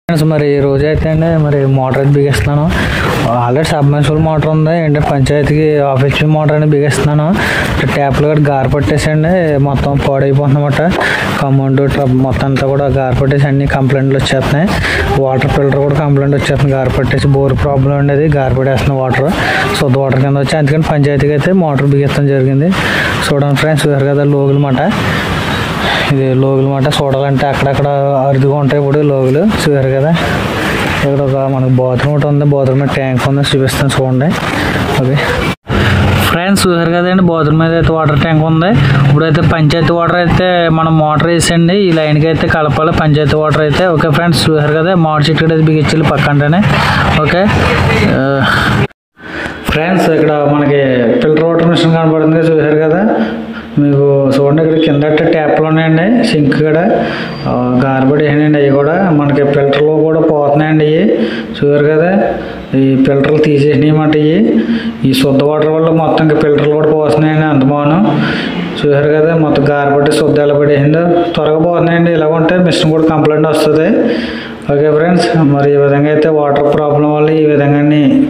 Friends మరి ఈ రోజు అయితే అండి మరి మోటార్ అయితే బిగిస్తున్నాను. ఆల్రెడీ సబ్మర్సిబుల్ మోటార్ ఉంది ఏంటంటే పంచాయతీకి హాఫ్ హెచ్పి మోటార్ అనేది బిగిస్తున్నాను. ట్యాప్లు కూడా గారు పట్టేసండి మొత్తం పాడైపోతుందన్నమాట. కమౌంట్ ట్రబ్ మొత్తం అంతా కూడా గారు పట్టేసి అన్ని కంప్లైంట్లు వచ్చేస్తున్నాయి. వాటర్ ఫిల్టర్ కూడా కంప్లైంట్ వచ్చేస్తుంది గారు పట్టేసి. బోర్ ప్రాబ్లం ఉండేది గారు పట్టేస్తున్న వాటర్ శుద్ధ వాటర్ కింద వచ్చి అందుకని పంచాయతీకి అయితే మోటార్ బిగిస్తాం జరిగింది. చూడండి ఫ్రెండ్స్ చూసారు కదా లోగులు మాట. ఇది లోగులు మాట చూడాలంటే అక్కడక్కడ అరుదుగా ఉంటాయి. ఇప్పుడు లోగులు చూసారు కదా. ఇక్కడ ఒక మనకు బాత్రూమ్ ఒకటి ఉంది, బాత్రూమ్ మీద ట్యాంక్ ఉంది చూపిస్తాను చూడండి. ఓకే ఫ్రెండ్స్ చూసారు కదండి బాత్రూమ్ మీద అయితే వాటర్ ట్యాంక్ ఉంది. ఇప్పుడైతే పంచాయతీ వాటర్ అయితే మనం మోటార్ వేసండి ఈ లైన్కి అయితే కలపాలి పంచాయతీ వాటర్ అయితే. ఓకే ఫ్రెండ్స్ చూసారు కదా మామిడి చెట్టు అయితే బిగించాలి పక్కంటేనే. ఓకే ఫ్రెండ్స్ ఇక్కడ మనకి ఫిల్టర్ వాటర్ మిషన్ కనపడుతుంది చూసారు కదా మీకు. చూడండి ఇక్కడ కింద ట్యాప్లు ఉన్నాయండి, సింక్ కూడా గార్బెడ్ వేసానండి. అవి కూడా మనకి ఫిల్టర్లో కూడా పోతున్నాయండి. ఇవి చూసారు కదా ఈ ఫిల్టర్లు తీసేసినాయి అన్నమాట. ఈ శుద్ధ వాటర్ వల్ల మొత్తం ఇంకా ఫిల్టర్లు కూడా పోతున్నాయండి అంతమాను. చూసారు కదా మొత్తం గార్బెడ్ శుద్ధ ఎలా పడేసిందో త్వరగా పోతున్నాయండి. ఇలా ఉంటే మిషన్ కూడా కంప్లైంట్ వస్తుంది. ఓకే ఫ్రెండ్స్ మరి ఈ విధంగా అయితే వాటర్ ప్రాబ్లం వల్ల ఈ విధంగా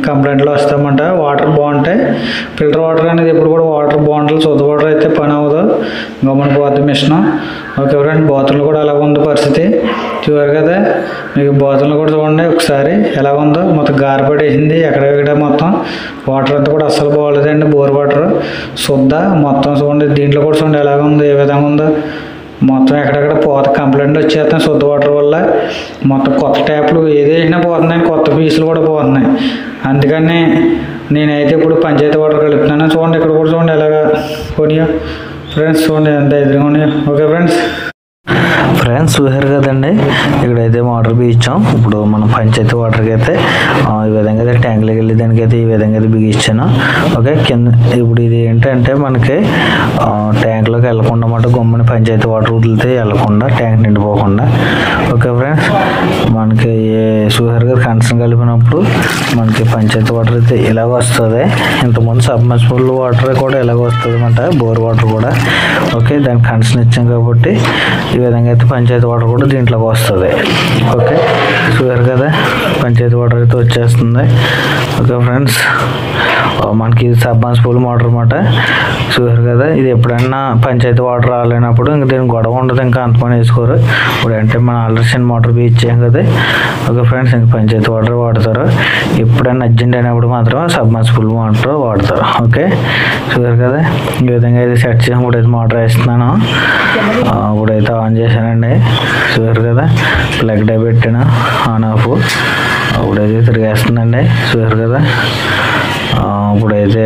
కంప్లైంట్లు వస్తామంట. వాటర్ బాగుంటాయి ఫిల్టర్ వాటర్ అనేది ఎప్పుడు కూడా వాటర్ బాగుంటుంది. శుద్ధ వాటర్ అయితే పని అవ్వదు గమని పోతుంది మిషన్. ఓకే ఫ్రెండ్స్ బాత్రూంలో కూడా ఎలా ఉంది పరిస్థితి చూసారు కదా. మీకు బాత్రూంలో కూడా చూడండి ఒకసారి ఎలా ఉందో మొత్తం గార్బెడ్ వేసింది. ఎక్కడెక్కడ మొత్తం వాటర్ అంతా కూడా అస్సలు బాగోలేదండి. బోర్ వాటర్ శుద్ధ మొత్తం చూడండి. దీంట్లో కూడా చూడండి ఎలాగ ఉంది ఏ విధంగా ఉందో మొత్తం ఎక్కడెక్కడ పోత కంప్లైంట్లు వచ్చేస్తాయి శుద్ధ వాటర్ వల్ల. మొత్తం కొత్త ట్యాప్లు ఏది వేసినా పోతున్నాయి, కొత్త పీసులు కూడా పోతున్నాయి. అందుకని నేనైతే ఇప్పుడు పంచాయతీ వాటర్ కలుపుతున్నాను. చూడండి ఇక్కడ కూడా చూడండి ఎలాగా పోనీయో ఫ్రెండ్స్ చూడండి ఎంత ఎదురుగా ఉన్నాయో. ఓకే ఫ్రెండ్స్ చూసారు కదండి ఇక్కడైతే మోటార్ బిగించాం. ఇప్పుడు మనం పంచాయతీ వాటర్కి అయితే ఈ విధంగా అయితే ట్యాంక్లోకి వెళ్ళి దానికైతే ఈ విధంగా అయితే బిగించాను. ఓకే కింద ఇప్పుడు ఇది ఏంటంటే మనకి ట్యాంక్లోకి వెళ్ళకుండా అన్నమాట. గమ్ముని పంచాయతీ వాటర్ వదిలితే వెళ్ళకుండా ట్యాంక్ నిండిపోకుండా. ఓకే ఫ్రెండ్స్ మనకి చూసారు కదా కనెక్షన్ కలిపినప్పుడు మనకి పంచాయతీ వాటర్ అయితే ఇలాగ వస్తుంది. ఇంతకుముందు సబ్మర్సిబుల్ వాటర్ కూడా ఇలాగ వస్తుంది అన్నమాట, బోర్ వాటర్ కూడా. ఓకే దానికి కనెక్షన్ ఇచ్చాం కాబట్టి ఈ విధంగా అయితే పంచాయతీ వాటర్ కూడా దీంట్లోకి వస్తుంది. ఓకే చూసారు కదా పంచాయతీ వాటర్ అయితే వచ్చేస్తుంది. ఓకే ఫ్రెండ్స్ మనకి ఇది సబ్మర్సిబుల్ మోటార్ అన్నమాట. చూసారు కదా ఇది ఎప్పుడైనా పంచాయతీ వాటర్ రాలేనప్పుడు ఇంక దీనికి గొడవ ఉండదు, ఇంకా అంతమంది వేసుకోరు. ఇప్పుడు అంటే మనం ఆల్రెడీ చిన్న మోటార్ ఇచ్చాం కదా. ఓకే ఫ్రెండ్స్ ఇంక పంచాయతీ వాటర్ వాడతారు. ఎప్పుడైనా అర్జెంట్ అయినప్పుడు మాత్రం సబ్మర్సిబుల్ మోటార్ వాడతారు. ఓకే చూసారు కదా ఈ విధంగా అయితే సెట్ చేసి ఇప్పుడైతే మోటార్ వేస్తున్నాను. ఇప్పుడైతే ఆన్ చేశానండి చూసారు కదా. ప్లగ్ డై పెట్టాను ఆన్ ఆఫ్. ఇప్పుడైతే తిరిగేస్తుందండి చూసారు కదా. ఇప్పుడైతే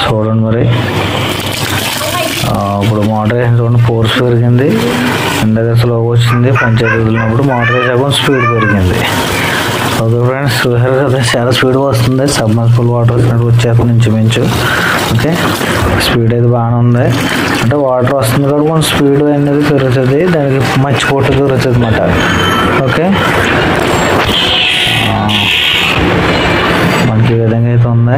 చూడండి మరి ఇప్పుడు మోటార్ వేసిన చూడండి ఫోర్స్ పెరిగింది. ఇందాక స్లోగా వచ్చింది పంచాయతీ వదిలినప్పుడు మోటార్ వేసాక స్పీడ్ పెరిగింది. ఓకే ఫ్రెండ్స్ చూసారు కదా చాలా స్పీడ్గా వస్తుంది. సబ్మర్సిబుల్ వాటర్ వచ్చినట్టు వచ్చేస్తుంది ఇంచుమించు. ఓకే స్పీడ్ అయితే బాగానే ఉంది. అంటే వాటర్ వస్తుంది కాబట్టి కొంచెం స్పీడ్ అనేది పెరుగుతుంది, దానికి మంచి పొట్టు పెరుగుతుంది అన్నమాట. ఓకే మనకి ఈ విధంగా అయితే ఉంది.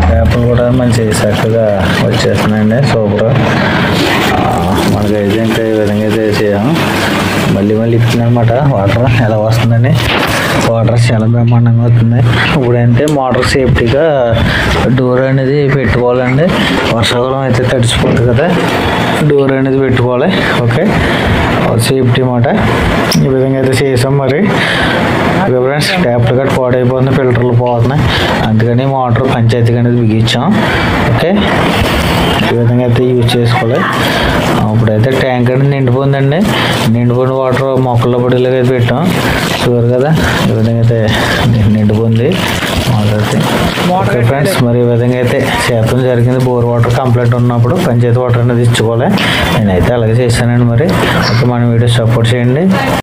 ట్యాప్లు కూడా మంచి చక్కగా వచ్చేస్తున్నాయండి సూపర్. మనకైతే ఇంకా ఈ విధంగా అయితే చేసాము. మళ్ళీ ఇప్పుతుందనమాట వాటర్ ఎలా వస్తుందని. వాటర్ చాలా బ్రహ్మాండంగా అవుతుంది. ఇప్పుడంటే మోటార్ సేఫ్టీగా డోర్ అనేది పెట్టుకోవాలండి. వర్షాకాలం అయితే తడిచిపోతుంది కదా, డోర్ అనేది పెట్టుకోవాలి. ఓకే సేఫ్టీ మాట ఈ విధంగా అయితే చేసాం. మరి ఫ్రెండ్స్ ట్యాప్లు గట్టి పాడైపోతుంది, ఫిల్టర్లు పోతున్నాయి, అందుకని మోటార్ పంచాయతీకి అనేది బిగించాం. ఓకే ఈ విధంగా అయితే యూజ్ చేసుకోవాలి. ఇప్పుడైతే ట్యాంక్ అనేది నిండిపోయిందండి. నిండిపోయిన వాటర్ మొక్కల్లో పడేలాగా అయితే పెట్టాం చూసారు కదా. ఈ విధంగా అయితే నిండిపోయింది వాటర్ అయితే. ఓకే ఫ్రెండ్స్ మరి ఈ విధంగా అయితే చేతం జరిగింది. బోర్ వాటర్ కంప్లైంట్ ఉన్నప్పుడు పంచాయతీ వాటర్ అనేది ఇచ్చుకోవాలి. నేనైతే అలాగే చేశానండి. మరి ఓకే మన వీడియో సపోర్ట్ చేయండి.